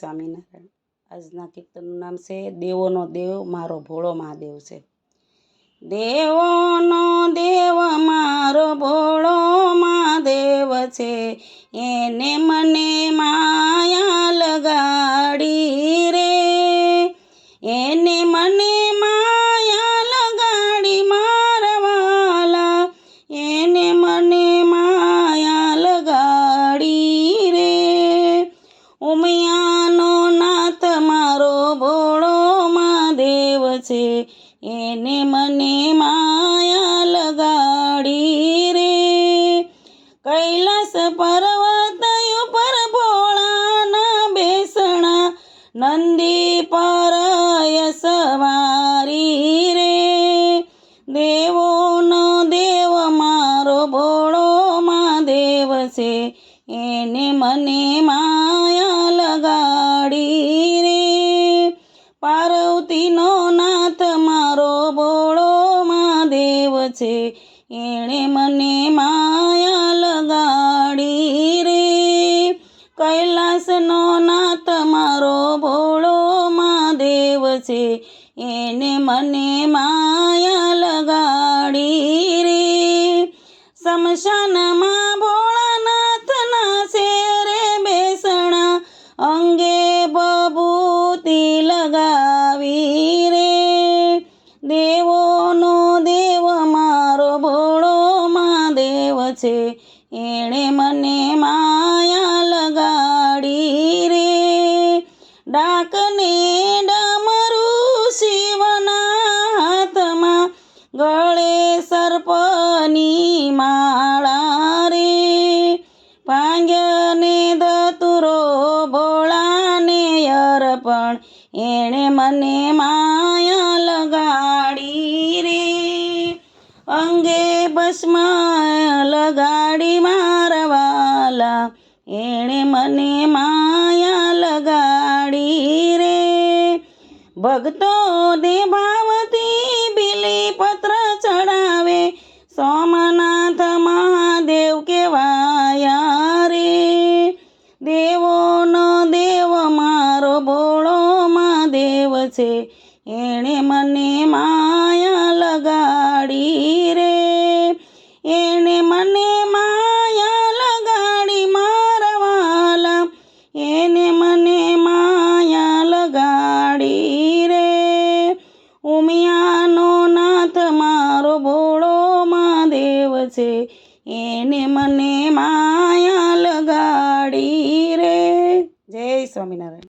સ્વામિનારાયણ। આજના કીર્તનનું નામ છે દેવોનો દેવ મારો ભોળો મહાદેવ છે। દેવોનો દેવ મારો ભોળો મહાદેવ છે, એને મને માયા લગાડી રે, એને મને માયા લગાડી મારા વાલા, એને મને માયા લગાડી રે। ઉમિયાનો નાથ મારો ભોળો મહાદેવ છે, એને મને માયા લગાડી રે। કૈલાસ પર્વત ઉપર ભોળાના બેસણા, નંદી પર સવારી રે। દેવોનો દેવ મારો ભોળો મહાદેવ છે, એને મને માયા લગાડી રે। પાર્વતીનો નાથ મારો ભોળો મહાદેવ છે, એણે મને માયા લગાડી રે। કૈલાસનો નાથ મારો ભોળો મહાદેવ છે, એને મને માયા લગાડી રે। શમશાનમાં ભોળાનાથના શેરે બેસણા, અંગે બબૂતી લગાવી રે। દેવોનો દેવ મારો ભોળો મહાદેવ છે, એણે મને માયા લગાડી રે। ડાકને ડમરું શિવના હાથમાં, ગળે સર્પની માળા રે। ભાંગ્યને ધતુરો ભોળાને અર્પણ, એણે મને માયા લગાડી રે। અંગે ભસ્મ લગાડી મારા વાલા, એણે મને માયા લગાડી રે। ભક્તોને ભાવથી બીલીપત્ર ચડાવે, સોમનાથ મહાદેવ કહેવાયા રે। દેવોનો દેવ મારો ભોળો મહાદેવ છે, એણે મને માયા લગાડી રે। એણે મને માયા લગાડી મારા વાલા, એને મને માયા લગાડી રે। ઉમિયાનો નાથ મારો ભોળો મહાદેવ છે, એને મને માયા લગાડી રે। જય સ્વામિનારાયણ।